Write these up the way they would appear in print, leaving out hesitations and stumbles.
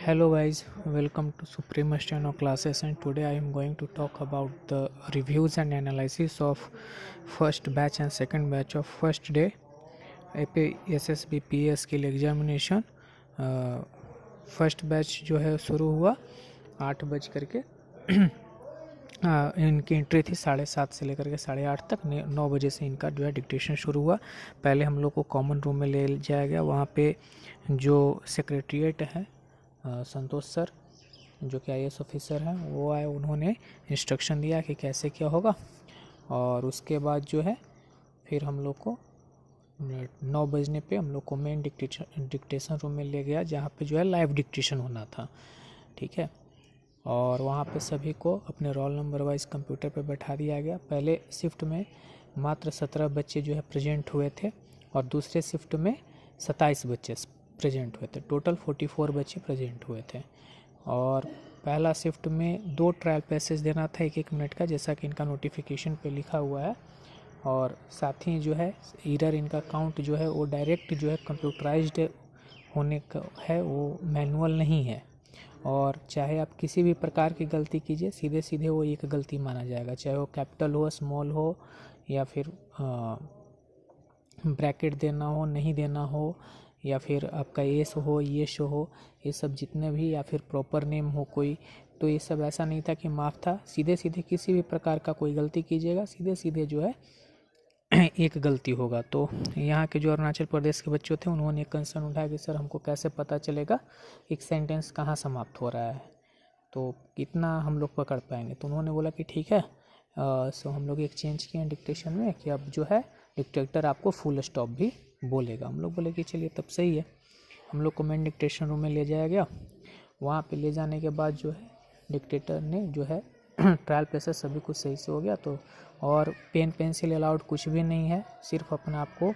Hello guys, welcome to Supreme Steno classes, and today I am going to talk about the reviews and analysis of first batch and second batch of first day APSSB PS के लिए examination. First batch जो है शुरू हुआ 8 बज करके इनकी entry थी 7:30 से लेकर के 8:30 तक। 9 बजे से इनका जो है डिक्टेशन शुरू हुआ। पहले हम लोग को कॉमन रूम में ले जाया गया। वहाँ पे जो सेक्रेटरीट है संतोष सर जो कि IAS ऑफिसर हैं वो आए, उन्होंने इंस्ट्रक्शन दिया कि कैसे क्या होगा। और उसके बाद जो है फिर हम लोग को 9 बजने पे हम लोग को मेन डिक्टेशन रूम में ले गया, जहाँ पे जो है लाइव डिक्टेशन होना था। ठीक है, और वहाँ पे सभी को अपने रोल नंबर वाइज कंप्यूटर पे बैठा दिया गया। पहले शिफ्ट में मात्र 17 बच्चे जो है प्रेजेंट हुए थे और दूसरे शिफ्ट में 27 बच्चे प्रेजेंट हुए थे। टोटल 44 बच्चे प्रेजेंट हुए थे। और पहला शिफ्ट में 2 ट्रायल पैसेज देना था 1-1 मिनट का, जैसा कि इनका नोटिफिकेशन पे लिखा हुआ है। और साथ ही जो है एरर इनका काउंट जो है वो डायरेक्ट जो है कंप्यूटराइज्ड होने का है, वो मैनुअल नहीं है। और चाहे आप किसी भी प्रकार की गलती कीजिए, सीधे सीधे वो एक गलती माना जाएगा, चाहे वो कैपिटल हो, स्मॉल हो, या फिर ब्रैकेट देना हो, नहीं देना हो, या फिर आपका एस हो, येश हो, ये सब जितने भी, या फिर प्रॉपर नेम हो कोई, तो ये सब ऐसा नहीं था कि माफ़ था। सीधे सीधे किसी भी प्रकार का कोई गलती कीजिएगा, सीधे सीधे जो है एक गलती होगा। तो यहाँ के जो अरुणाचल प्रदेश के बच्चों थे, उन्होंने एक कंसर्न उठाया कि सर हमको कैसे पता चलेगा एक सेंटेंस कहाँ समाप्त हो रहा है, तो कितना हम लोग पकड़ पाएंगे। तो उन्होंने बोला कि ठीक है। सो हम लोग एक चेंज किए डिक्टेशन में कि अब जो है डिक्टेटर आपको फुल स्टॉप भी बोलेगा। हम लोग बोले कि चलिए तब सही है। हम लोग को मेन डिक्टेशन रूम में ले जाया गया। वहाँ पे ले जाने के बाद जो है डिक्टेटर ने जो है ट्रायल प्रोसेस सभी कुछ सही से हो गया। तो और पेन पेंसिल अलाउड कुछ भी नहीं है, सिर्फ अपना आपको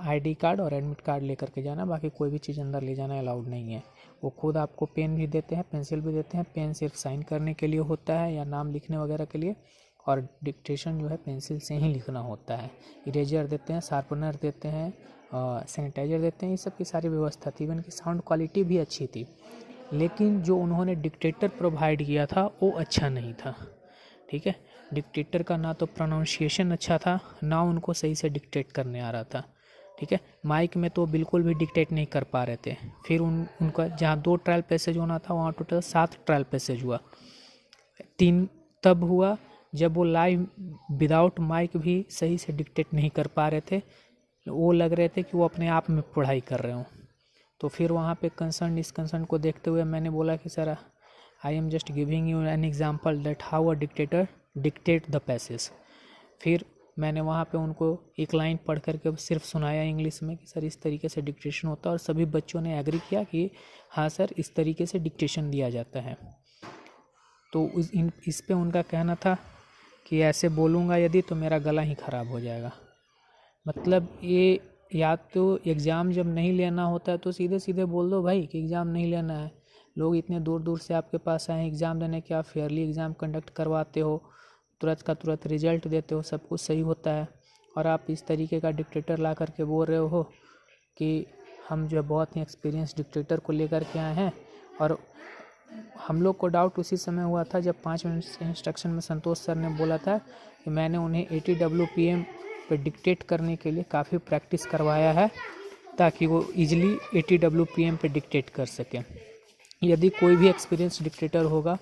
ID कार्ड और एडमिट कार्ड लेकर के जाना, बाकी कोई भी चीज़ अंदर ले जाना अलाउड नहीं है। वो खुद आपको पेन भी देते हैं, पेंसिल भी देते हैं। पेन सिर्फ साइन करने के लिए होता है या नाम लिखने वगैरह के लिए, और डिक्टेशन जो है पेंसिल से ही लिखना होता है। इरेजर देते हैं, शार्पनर देते हैं, सैनिटाइजर देते हैं, ये सब की सारी व्यवस्था थी। इवन की साउंड क्वालिटी भी अच्छी थी, लेकिन जो उन्होंने डिक्टेटर प्रोवाइड किया था वो अच्छा नहीं था। ठीक है, डिक्टेटर का ना तो प्रोनाउंसिएशन अच्छा था, ना उनको सही से डिक्टेट करने आ रहा था। ठीक है, माइक में तो बिल्कुल भी डिक्टेट नहीं कर पा रहे थे। फिर उनका जहाँ 2 ट्रायल पैसेज होना था, वहाँ टोटल 7 ट्रायल पैसेज हुआ। 3 तब हुआ जब वो लाइव विदाउट माइक भी सही से डिक्टेट नहीं कर पा रहे थे, वो लग रहे थे कि वो अपने आप में पढ़ाई कर रहे हों। तो फिर वहाँ पे इस कंसर्न को देखते हुए मैंने बोला कि sir I am just giving you an example that how a dictator dictate the passage. फिर मैंने वहाँ पे उनको एक लाइन पढ़ करके सिर्फ सुनाया इंग्लिश में कि सर इस तरीके से डिक्टेशन होता है, और सभी बच्चों ने एग्री किया कि हाँ सर इस तरीके से डिक्टेशन दिया जाता है। तो इस पे उनका कहना था कि ऐसे बोलूँगा यदि तो मेरा गला ही ख़राब हो जाएगा। मतलब ये, या तो एग्ज़ाम जब नहीं लेना होता है तो सीधे सीधे बोल दो भाई कि एग्ज़ाम नहीं लेना है। लोग इतने दूर दूर से आपके पास आए हैं एग्ज़ाम देने के, आप फेयरली एग्ज़ाम कंडक्ट करवाते हो, तुरंत का तुरंत रिजल्ट देते हो, सब कुछ सही होता है, और आप इस तरीके का डिक्टेटर ला करके बोल रहे हो कि हम जो बहुत ही एक्सपीरियंस डिक्टेटर को लेकर के आए हैं। और हम लोग को डाउट उसी समय हुआ था जब 5 मिनट इंस्ट्रक्शन में संतोष सर ने बोला था कि मैंने उन्हें 80 WPM पे डिक्टेट करने के लिए काफ़ी प्रैक्टिस करवाया है, ताकि वो इजीली 80 WPM पे डिक्टेट कर सकें। यदि कोई भी एक्सपीरियंस डिक्टेटर होगा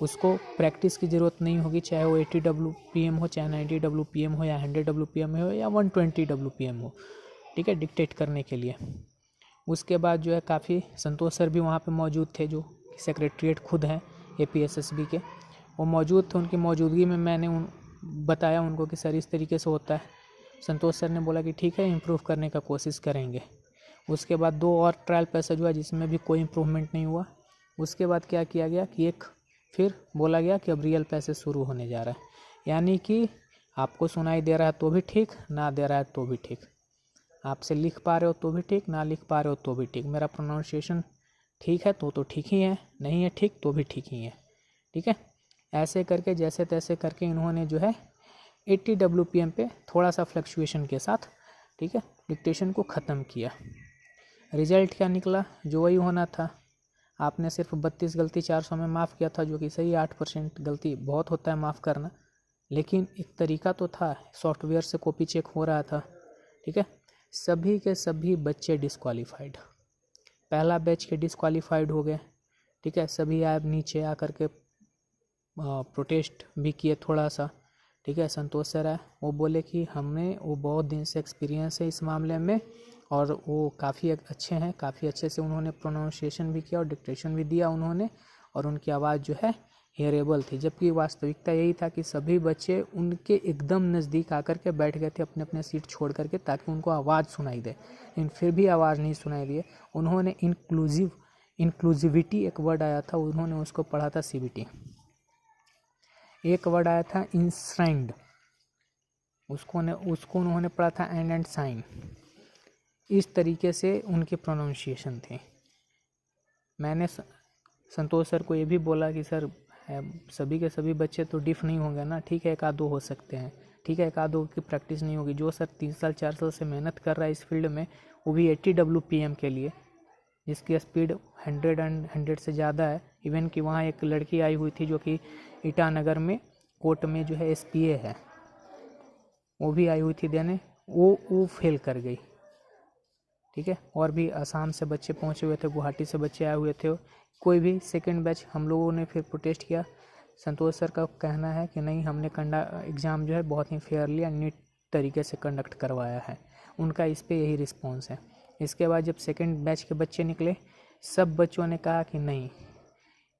उसको प्रैक्टिस की ज़रूरत नहीं होगी, चाहे वो 80 WPM हो, चाहे 90 WPM हो, या 100 WPM हो, या 120 WPM हो। ठीक है, डिक्टेट करने के लिए। उसके बाद जो है काफ़ी संतोष सर भी वहाँ पे मौजूद थे, जो सेक्रेटरीट खुद हैं APSSB के, वो मौजूद थे। उनकी मौजूदगी में मैंने बताया उनको कि सर इस तरीके से होता है। संतोष सर ने बोला कि ठीक है, इम्प्रूव करने का कोशिश करेंगे। उसके बाद 2 और ट्रायल पैसेज हुआ जिसमें भी कोई इम्प्रूवमेंट नहीं हुआ। उसके बाद क्या किया गया कि एक फिर बोला गया कि अब रियल पैसेज शुरू होने जा रहा है, यानी कि आपको सुनाई दे रहा है तो भी ठीक, ना दे रहा है तो भी ठीक, आपसे लिख पा रहे हो तो भी ठीक, ना लिख पा रहे हो तो भी ठीक, मेरा प्रोनाउंसिएशन ठीक है तो ठीक ही है, नहीं है ठीक तो भी ठीक ही है। ठीक है, ऐसे करके जैसे तैसे करके इन्होंने जो है 80 WPM पे थोड़ा सा फ्लक्चुएशन के साथ, ठीक है, डिक्टेशन को ख़त्म किया। रिज़ल्ट क्या निकला, जो वही होना था। आपने सिर्फ 32 गलती 400 में माफ़ किया था, जो कि सही 8% गलती बहुत होता है माफ़ करना, लेकिन एक तरीका तो था, सॉफ्टवेयर से कॉपी चेक हो रहा था। ठीक है, सभी के सभी बच्चे डिस्क्वालीफाइड, पहला बैच के डिस्क्वालीफाइड हो गए। ठीक है, सभी आप नीचे आकर के प्रोटेस्ट भी किए थोड़ा सा। ठीक है, संतोष सर है, वो बोले कि हमें वो बहुत दिन से एक्सपीरियंस है इस मामले में और वो काफ़ी अच्छे हैं, काफ़ी अच्छे से उन्होंने प्रोनाउंसिएशन भी किया और डिक्टेशन भी दिया उन्होंने, और उनकी आवाज़ जो है हेयरेबल थी। जबकि वास्तविकता यही था कि सभी बच्चे उनके एकदम नज़दीक आकर के बैठ गए थे अपने अपने सीट छोड़ करके, ताकि उनको आवाज़ सुनाई दे, लेकिन फिर भी आवाज़ नहीं सुनाई दी। उन्होंने इंक्लूसिविटी एक वर्ड आया था, उन्होंने उसको पढ़ा था CBT। एक वर्ड आया था इंश्राइंड, उसको उन्होंने पढ़ा था एंड साइन। इस तरीके से उनकी प्रोनाउंसिएशन थी। मैंने संतोष सर को ये भी बोला कि सर सभी के सभी बच्चे तो डिफ नहीं होंगे ना, ठीक है एक आध दो हो सकते हैं, ठीक है एक आध दो की प्रैक्टिस नहीं होगी। जो सर 3 साल 4 साल से मेहनत कर रहा है इस फील्ड में, वो भी 80 WPM के लिए, जिसकी स्पीड 100 से ज़्यादा है। इवन कि वहाँ एक लड़की आई हुई थी जो कि ईटानगर में कोर्ट में जो है SPA है, वो भी आई हुई थी देने, वो फेल कर गई। ठीक है, और भी असम से बच्चे पहुँचे हुए थे, गुवाहाटी से बच्चे आए हुए थे। कोई भी सेकंड बैच हम लोगों ने फिर प्रोटेस्ट किया। संतोष सर का कहना है कि नहीं, हमने एग्ज़ाम जो है बहुत ही फेयरली एंड नीट तरीके से कंडक्ट करवाया है, उनका इस पर यही रिस्पॉन्स है। इसके बाद जब सेकंड बैच के बच्चे निकले, सब बच्चों ने कहा कि नहीं,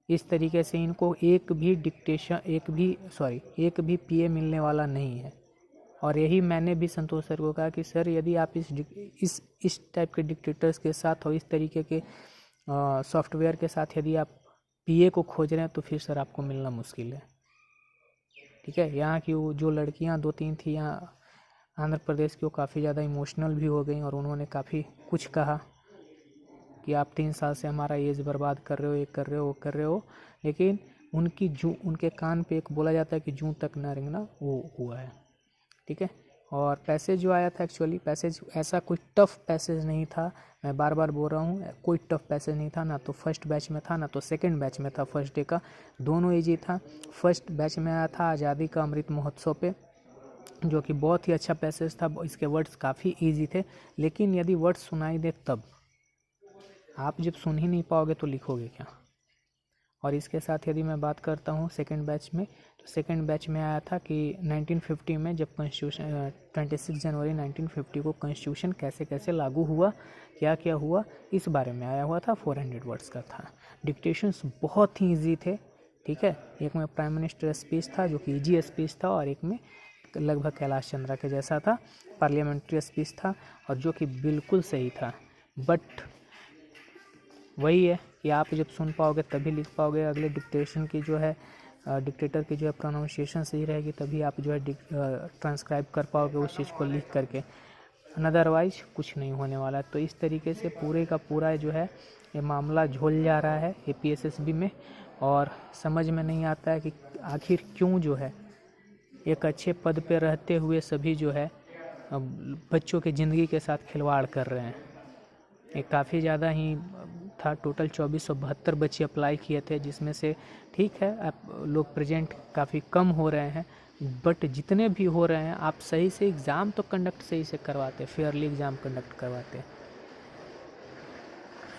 इस तरीके से इनको एक भी PA मिलने वाला नहीं है। और यही मैंने भी संतोष सर को कहा कि सर यदि आप इस टाइप के डिक्टेटर्स के साथ और इस तरीके के सॉफ्टवेयर के साथ यदि आप PA को खोज रहे हैं तो फिर सर आपको मिलना मुश्किल है। ठीक है, यहाँ की वो जो लड़कियाँ 2-3 थी यहाँ आंध्र प्रदेश की, वो काफ़ी ज़्यादा इमोशनल भी हो गई और उन्होंने काफ़ी कुछ कहा कि आप 3 साल से हमारा एज बर्बाद कर रहे हो, ये कर रहे हो, वो कर रहे हो। लेकिन उनके कान पे एक बोला जाता है कि जूं तक न रेंगना, वो हुआ है। ठीक है, और पैसेज जो आया था, एक्चुअली पैसेज ऐसा कोई टफ पैसेज नहीं था। मैं बार बार बोल रहा हूँ, कोई टफ पैसेज नहीं था, ना तो फर्स्ट बैच में था ना तो सेकंड बैच में था। फर्स्ट डे का दोनों ईजी था। फर्स्ट बैच में आया था आज़ादी का अमृत महोत्सव पे, जो कि बहुत ही अच्छा पैसेज था। इसके वर्ड्स काफ़ी ईजी थे, लेकिन यदि वर्ड्स सुनाई दे तब, आप जब सुन ही नहीं पाओगे तो लिखोगे क्या। और इसके साथ यदि मैं बात करता हूँ सेकंड बैच में, तो सेकंड बैच में आया था कि 1950 में जब कॉन्स्टिट्यूशन 26 जनवरी 1950 को कॉन्स्टिट्यूशन कैसे कैसे लागू हुआ, क्या क्या हुआ, इस बारे में आया हुआ था। 400 वर्ड्स का था। डिक्टेशंस बहुत ही ईजी थे। ठीक है, एक में प्राइम मिनिस्टर स्पीच था जो कि ईजी स्पीच था, और एक में लगभग कैलाश चंद्रा के जैसा था, पार्लियामेंट्री स्पीच था, और जो कि बिल्कुल सही था। बट वही है कि आप जब सुन पाओगे तभी लिख पाओगे। अगले डिक्टेशन की जो है डिक्टेटर की जो है प्रोनाउंसिएशन सही रहेगी, तभी आप जो है ट्रांसक्राइब कर पाओगे उस चीज़ को लिख करके, अदरवाइज कुछ नहीं होने वाला है। तो इस तरीके से पूरे का पूरा जो है ये मामला झोल जा रहा है APSSB में, और समझ में नहीं आता है कि आखिर क्यों जो है एक अच्छे पद पे रहते हुए सभी जो है बच्चों की ज़िंदगी के साथ खिलवाड़ कर रहे हैं। ये काफ़ी ज़्यादा ही था। टोटल 2472 बच्चे अप्लाई किए थे, जिसमें से ठीक है आप लोग प्रेजेंट काफ़ी कम हो रहे हैं, बट जितने भी हो रहे हैं आप सही से एग्ज़ाम तो कंडक्ट सही से करवाते, फेयरली एग्ज़ाम कंडक्ट करवाते।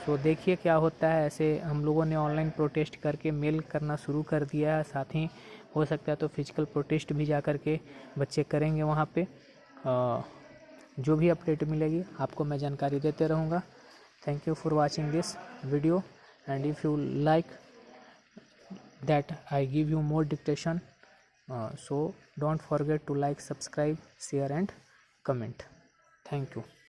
तो देखिए क्या होता है। ऐसे हम लोगों ने ऑनलाइन प्रोटेस्ट करके मेल करना शुरू कर दिया है, साथ ही हो सकता है तो फिजिकल प्रोटेस्ट भी जा कर के बच्चे करेंगे वहाँ पे। जो भी अपडेट मिलेगी आपको मैं जानकारी देते रहूँगा। Thank you for watching this video, and if you like that I give you more dictation, so don't forget to like, subscribe, share and comment. Thank you.